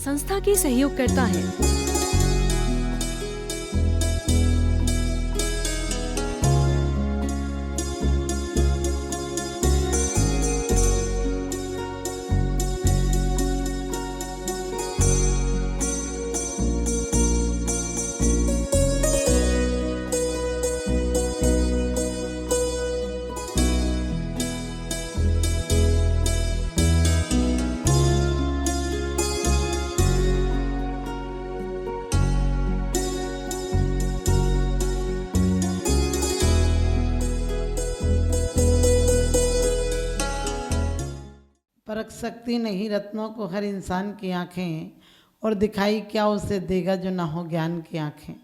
संस्था की सहयोग करता है। परख सकती नहीं रत्नों को हर इंसान की आंखें, और दिखाई क्या उसे देगा जो ना हो ज्ञान की आंखें।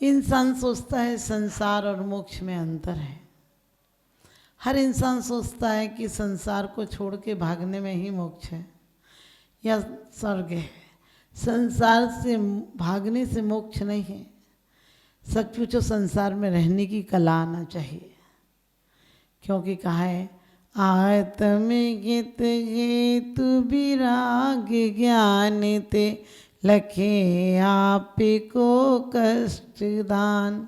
इंसान सोचता है संसार और मोक्ष में अंतर है। हर इंसान सोचता है कि संसार को छोड़ के भागने में ही मोक्ष है या स्वर्ग है। संसार से भागने से मोक्ष नहीं है। सच पूछो, संसार में रहने की कला आना चाहिए, क्योंकि कहा है आत्म गीत हेतु विराग ज्ञान ते लखे आप को कष्ट दान।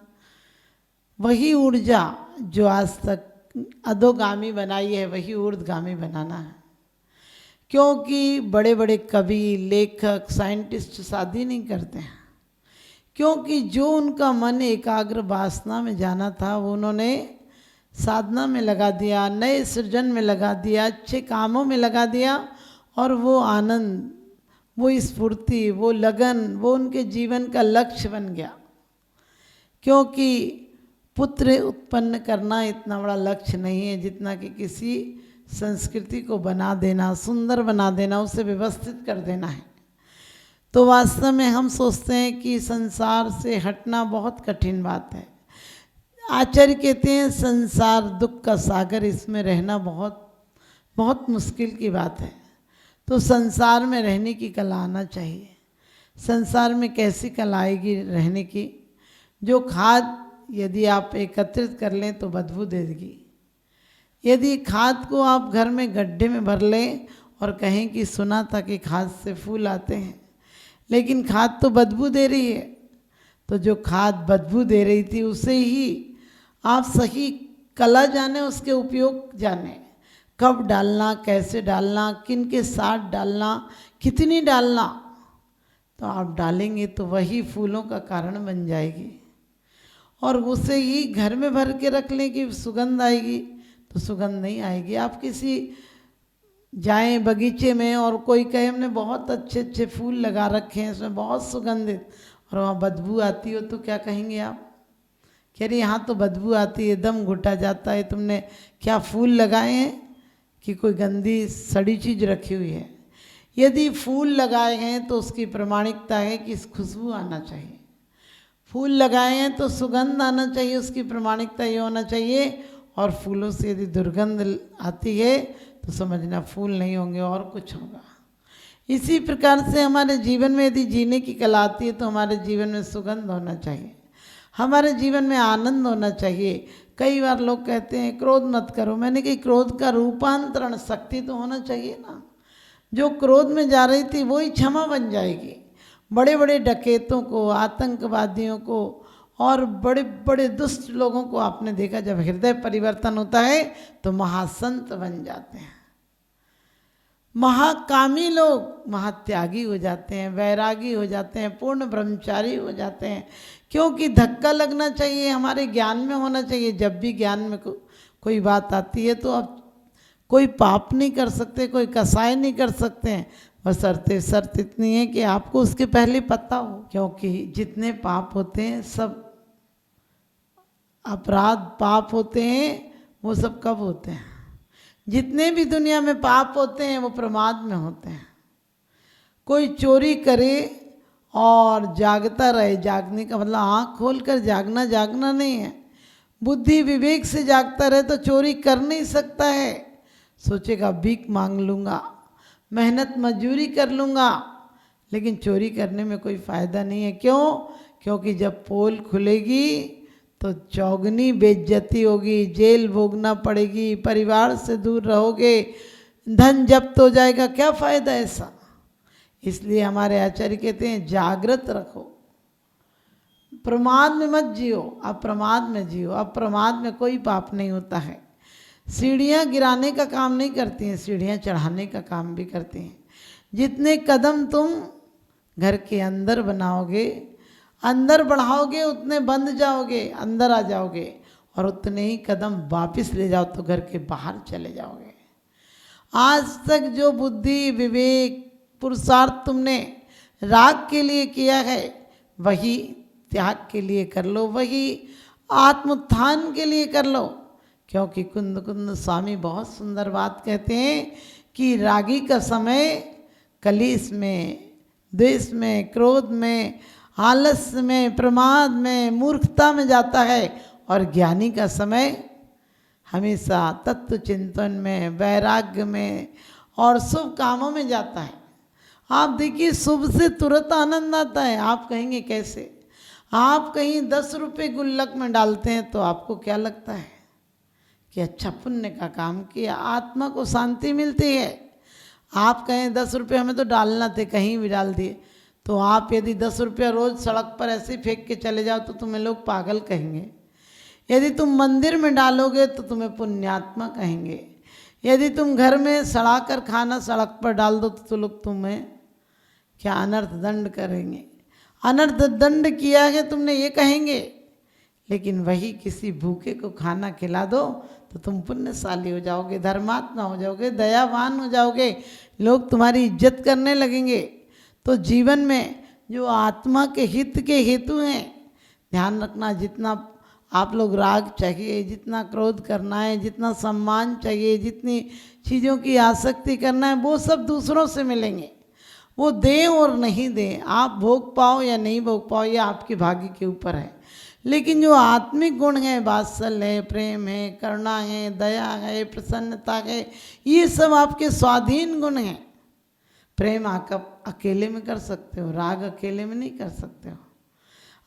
वही ऊर्जा जो आज तक अधोगामी बनाई है वही ऊर्ध्वगामी बनाना है। क्योंकि बड़े बड़े कवि, लेखक, साइंटिस्ट शादी नहीं करते हैं, क्योंकि जो उनका मन एकाग्र वासना में जाना था वो उन्होंने साधना में लगा दिया, नए सृजन में लगा दिया, अच्छे कामों में लगा दिया, और वो आनंद, वो स्फूर्ति, वो लगन, वो उनके जीवन का लक्ष्य बन गया। क्योंकि पुत्र उत्पन्न करना इतना बड़ा लक्ष्य नहीं है जितना कि किसी संस्कृति को बना देना, सुंदर बना देना, उसे व्यवस्थित कर देना है। तो वास्तव में हम सोचते हैं कि संसार से हटना बहुत कठिन बात है। आचार्य कहते हैं संसार दुख का सागर, इसमें रहना बहुत बहुत मुश्किल की बात है। तो संसार में रहने की कला आना चाहिए। संसार में कैसी कला आएगी रहने की? जो खाद यदि आप एकत्रित कर लें तो बदबू देगी। यदि खाद को आप घर में गड्ढे में भर लें और कहें कि सुना था कि खाद से फूल आते हैं, लेकिन खाद तो बदबू दे रही है, तो जो खाद बदबू दे रही थी उसे ही आप सही कला जाने, उसके उपयोग जाने, कब डालना, कैसे डालना, किन के साथ डालना, कितनी डालना, तो आप डालेंगे तो वही फूलों का कारण बन जाएगी। और उसे ही घर में भर के रख लें कि सुगंध आएगी, तो सुगंध नहीं आएगी। आप किसी जाएं बगीचे में और कोई कहे हमने बहुत अच्छे अच्छे फूल लगा रखे हैं, इसमें बहुत सुगंधित, और वहाँ बदबू आती हो तो क्या कहेंगे आप? कह रही यहाँ तो बदबू आती है, दम घुटा जाता है, तुमने क्या फूल लगाए हैं कि कोई गंदी सड़ी चीज़ रखी हुई है? यदि फूल लगाए हैं तो उसकी प्रमाणिकता है कि खुशबू आना चाहिए। फूल लगाए हैं तो सुगंध आना चाहिए, उसकी प्रमाणिकता ये होना चाहिए। और फूलों से यदि दुर्गंध आती है तो समझना फूल नहीं होंगे और कुछ होगा। इसी प्रकार से हमारे जीवन में यदि जीने की कला आती है तो हमारे जीवन में सुगंध होना चाहिए, हमारे जीवन में आनंद होना चाहिए। कई बार लोग कहते हैं क्रोध मत करो, मैंने कहा क्रोध का रूपांतरण शक्ति तो होना चाहिए ना। जो क्रोध में जा रही थी वही क्षमा बन जाएगी। बड़े बड़े डकैतों को, आतंकवादियों को और बड़े बड़े दुष्ट लोगों को आपने देखा, जब हृदय परिवर्तन होता है तो महासंत बन जाते हैं। महाकामी लोग महात्यागी हो जाते हैं, वैरागी हो जाते हैं, पूर्ण ब्रह्मचारी हो जाते हैं। क्योंकि धक्का लगना चाहिए, हमारे ज्ञान में होना चाहिए। जब भी ज्ञान में कोई बात आती है तो अब कोई पाप नहीं कर सकते, कोई कसाई नहीं कर सकते हैं, बस शर्त इतनी है कि आपको उसके पहले पता हो। क्योंकि जितने पाप होते हैं सब अपराध पाप होते हैं, वो सब कब होते हैं? जितने भी दुनिया में पाप होते हैं वो प्रमाद में होते हैं। कोई चोरी करे और जागता रहे, जागने का मतलब आँख खोल कर जागना, जागना नहीं है। बुद्धि विवेक से जागता रहे तो चोरी कर नहीं सकता है। सोचेगा भीख मांग लूँगा, मेहनत मजदूरी कर लूँगा, लेकिन चोरी करने में कोई फ़ायदा नहीं है। क्यों? क्योंकि जब पोल खुलेगी तो चौगनी बेइज्जती होगी, जेल भोगना पड़ेगी, परिवार से दूर रहोगे, धन जब्त हो जाएगा, क्या फ़ायदा ऐसा? इसलिए हमारे आचार्य कहते हैं जागृत रखो, प्रमाद में मत जियो, अप्रमाद में जियो। अप्रमाद में कोई पाप नहीं होता है। सीढ़ियाँ गिराने का काम नहीं करती हैं, सीढ़ियाँ चढ़ाने का काम भी करती हैं। जितने कदम तुम घर के अंदर बनाओगे, अंदर बढ़ाओगे, उतने बंद जाओगे, अंदर आ जाओगे, और उतने ही कदम वापस ले जाओ तो घर के बाहर चले जाओगे। आज तक जो बुद्धि, विवेक, पुरुषार्थ तुमने राग के लिए किया है, वही त्याग के लिए कर लो, वही आत्मोत्थान के लिए कर लो। क्योंकि कुंद कुंद स्वामी बहुत सुंदर बात कहते हैं कि रागी का समय कलेश में, द्वेष में, क्रोध में, आलस्य में, प्रमाद में, मूर्खता में जाता है, और ज्ञानी का समय हमेशा तत्व चिंतन में, वैराग्य में और शुभ कामों में जाता है। आप देखिए, शुभ से तुरंत आनंद आता है। आप कहेंगे कैसे? आप कहीं 10 रुपये गुल्लक में डालते हैं तो आपको क्या लगता है कि अच्छा पुण्य का काम किया, आत्मा को शांति मिलती है। आप कहें 10 रुपये हमें तो डालना थे, कहीं भी डाल दिए, तो आप यदि 10 रुपया रोज़ सड़क पर ऐसे फेंक के चले जाओ तो तुम्हें लोग पागल कहेंगे। यदि तुम मंदिर में डालोगे तो तुम्हें पुण्यात्मा कहेंगे। यदि तुम घर में सड़ा कर खाना सड़क पर डाल दो तो लोग तुम्हें क्या अनर्थ दंड करेंगे। अनर्थ दंड किया है तुमने ये कहेंगे, लेकिन वही किसी भूखे को खाना खिला दो तो तुम पुण्यशाली हो जाओगे, धर्मात्मा हो जाओगे, दयावान हो जाओगे, लोग तुम्हारी इज्जत करने लगेंगे। तो जीवन में जो आत्मा के हित के हेतु हैं, ध्यान रखना, जितना आप लोग राग चाहिए, जितना क्रोध करना है, जितना सम्मान चाहिए, जितनी चीज़ों की आसक्ति करना है, वो सब दूसरों से मिलेंगे। वो दें और नहीं दें, आप भोग पाओ या नहीं भोग पाओ, ये आपके भाग्य के ऊपर है। लेकिन जो आत्मिक गुण है, वात्सल्य है, प्रेम है, करुणा है, दया है, प्रसन्नता है, ये सब आपके स्वाधीन गुण हैं। प्रेम आप अकेले में कर सकते हो, राग अकेले में नहीं कर सकते हो।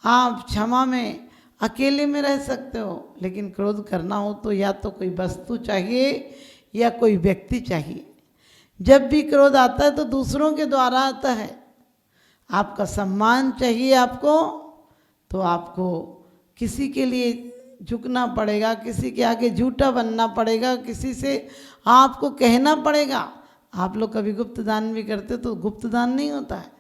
आप क्षमा में अकेले में रह सकते हो, लेकिन क्रोध करना हो तो या तो कोई वस्तु चाहिए या कोई व्यक्ति चाहिए। जब भी क्रोध आता है तो दूसरों के द्वारा आता है। आपका सम्मान चाहिए आपको, तो आपको किसी के लिए झुकना पड़ेगा, किसी के आगे झूठा बनना पड़ेगा, किसी से आपको कहना पड़ेगा। आप लोग कभी गुप्त दान भी करते तो गुप्त दान नहीं होता है।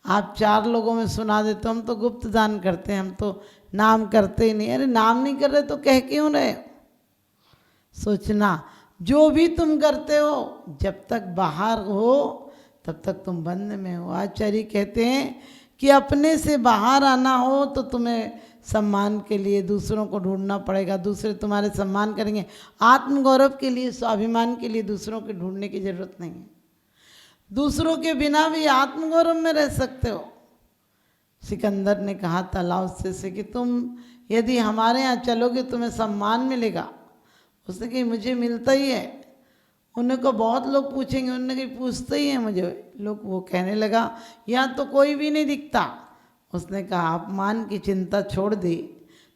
आप 4 लोगों में सुना देते, हम तो गुप्त दान करते हैं, हम तो नाम करते ही नहीं। अरे नाम नहीं कर रहे तो कह क्यों रहे? सोचना, जो भी तुम करते हो जब तक बाहर हो तब तक तुम बंद में हो। आचार्य कहते हैं कि अपने से बाहर आना हो तो तुम्हें सम्मान के लिए दूसरों को ढूंढना पड़ेगा, दूसरे तुम्हारे सम्मान करेंगे। आत्मगौरव के लिए, स्वाभिमान के लिए दूसरों के ढूंढने की जरूरत नहीं है। दूसरों के बिना भी आत्मगौरव में रह सकते हो। सिकंदर ने कहा था लाओत्से से कि तुम यदि हमारे यहाँ चलोगे तुम्हें सम्मान मिलेगा। उसने कही मुझे मिलता ही है। उन्हें को बहुत लोग पूछेंगे, उन्होंने कही पूछते ही हैं मुझे लोग। वो कहने लगा यहाँ तो कोई भी नहीं दिखता। उसने कहा अपमान की चिंता छोड़ दी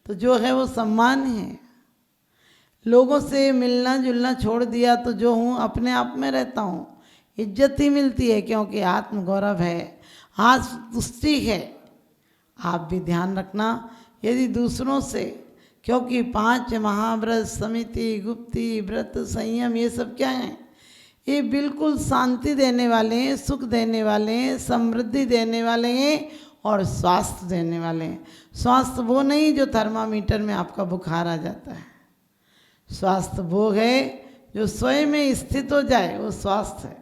तो जो है वो सम्मान है। लोगों से मिलना जुलना छोड़ दिया तो जो हूँ अपने आप में रहता हूँ, इज्जत ही मिलती है, क्योंकि आत्मगौरव है, आत्मतुष्टि है। आप भी ध्यान रखना, यदि दूसरों से, क्योंकि 5 महाव्रत, समिति, गुप्ति, व्रत, संयम, ये सब क्या हैं? ये बिल्कुल शांति देने वाले हैं, सुख देने वाले हैं, समृद्धि देने वाले हैं और स्वास्थ्य देने वाले हैं। स्वास्थ्य वो नहीं जो थर्मामीटर में आपका बुखार आ जाता है। स्वास्थ्य वो है जो स्वयं में स्थित हो जाए, वो स्वास्थ्य है।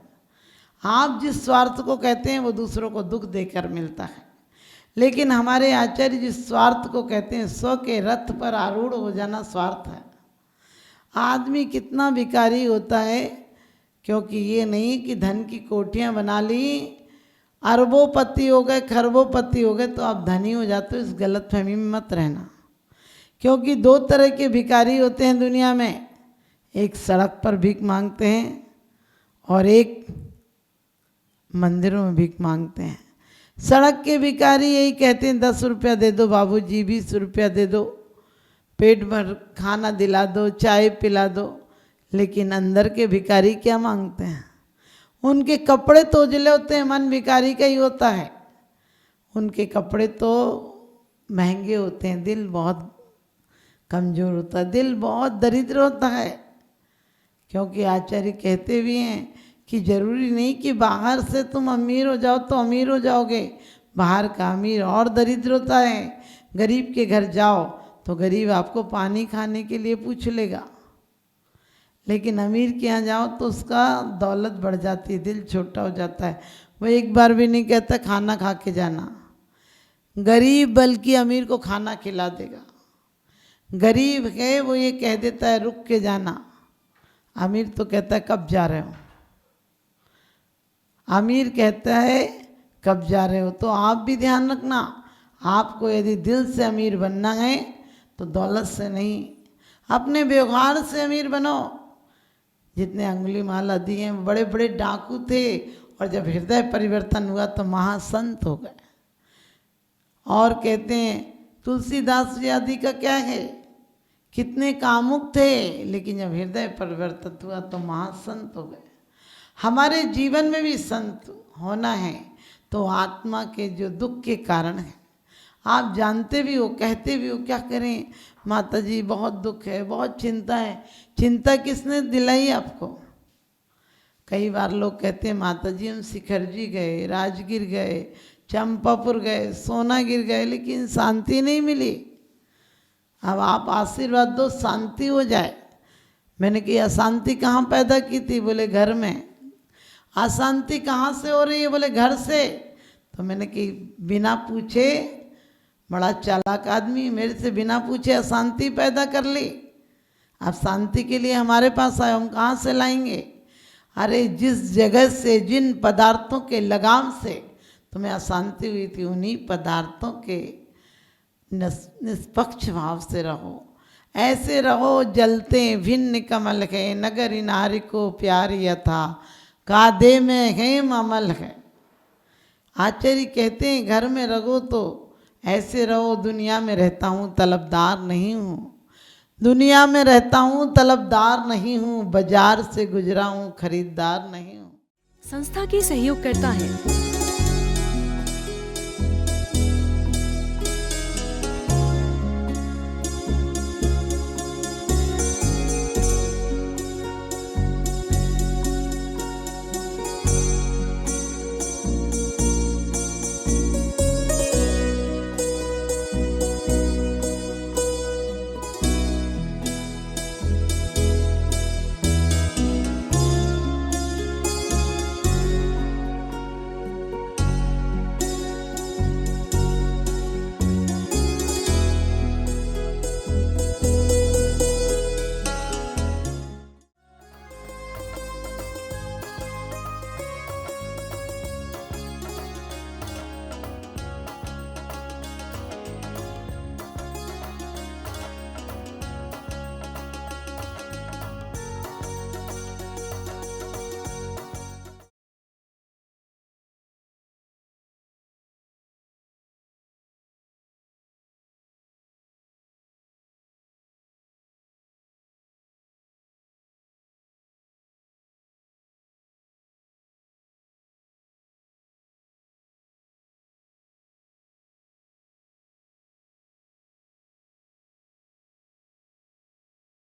आप जिस स्वार्थ को कहते हैं वो दूसरों को दुख देकर मिलता है, लेकिन हमारे आचार्य जिस स्वार्थ को कहते हैं स्व के रथ पर आरूढ़ हो जाना स्वार्थ है। आदमी कितना भिखारी होता है, क्योंकि ये नहीं कि धन की कोठियाँ बना ली, अरबोपति हो गए, खरबोपति हो गए तो आप धनी हो जाते हो। इस गलतफहमी में मत रहना, क्योंकि 2 तरह के भिखारी होते हैं दुनिया में। एक सड़क पर भीख मांगते हैं और एक मंदिरों में भीख मांगते हैं। सड़क के भिखारी यही कहते हैं 10 रुपया दे दो बाबूजी, 20 रुपया दे दो, पेट भर खाना दिला दो, चाय पिला दो। लेकिन अंदर के भिखारी क्या मांगते हैं? उनके कपड़े तो उजले होते हैं, मन भिखारी का ही होता है। उनके कपड़े तो महंगे होते हैं, दिल बहुत कमज़ोर होता है, दिल बहुत दरिद्र होता है। क्योंकि आचार्य कहते भी हैं कि जरूरी नहीं कि बाहर से तुम अमीर हो जाओ तो अमीर हो जाओगे, बाहर का अमीर और दरिद्र होता है। गरीब के घर जाओ तो गरीब आपको पानी खाने के लिए पूछ लेगा, लेकिन अमीर के यहाँ जाओ तो उसका दौलत बढ़ जाती है, दिल छोटा हो जाता है। वो एक बार भी नहीं कहता खाना खा के जाना। गरीब बल्कि अमीर को खाना खिला देगा। गरीब है वो ये कह देता है रुक के जाना, अमीर तो कहता है कब जा रहे हो। अमीर कहता है कब जा रहे हो। तो आप भी ध्यान रखना, आपको यदि दिल से अमीर बनना है तो दौलत से नहीं, अपने व्यवहार से अमीर बनो। जितने अंगुलीमाला दिए हैं बड़े बड़े डाकू थे, और जब हृदय परिवर्तन हुआ तो महासंत हो गए। और कहते हैं तुलसीदास जी आदि का क्या है, कितने कामुक थे, लेकिन जब हृदय परिवर्तन हुआ तो महासंत हो गए। हमारे जीवन में भी संत होना है तो आत्मा के जो दुख के कारण है, आप जानते भी हो, कहते भी हो, क्या करें माता जी बहुत दुख है, बहुत चिंता है। चिंता किसने दिलाई आपको? कई बार लोग कहते हैं माता जी हम शिखर जी गए, राजगीर गए, चंपापुर गए, सोना गिर गए, लेकिन शांति नहीं मिली। अब आप आशीर्वाद दो शांति हो जाए। मैंने कहा अशांति कहाँ पैदा की थी? बोले घर में। अशांति कहाँ से हो रही है? बोले घर से। तो मैंने कही बिना पूछे, बड़ा चालाक आदमी, मेरे से बिना पूछे अशांति पैदा कर ली। अब शांति के लिए हमारे पास आए, हम कहाँ से लाएंगे? अरे जिस जगह से, जिन पदार्थों के लगाम से तुम्हें अशांति हुई थी, उन्हीं पदार्थों के निष्पक्ष भाव से रहो। ऐसे रहो जलते भिन्न कमल है, नगर नारी को प्यार यथा, कादे में हेम अमल है। आचार्य कहते हैं घर में रहो तो ऐसे रहो, दुनिया में रहता हूँ तलबदार नहीं हूँ, दुनिया में रहता हूँ तलबदार नहीं हूँ, बाजार से गुजरा हूँ खरीदार नहीं हूँ। संस्था की सहयोग करता है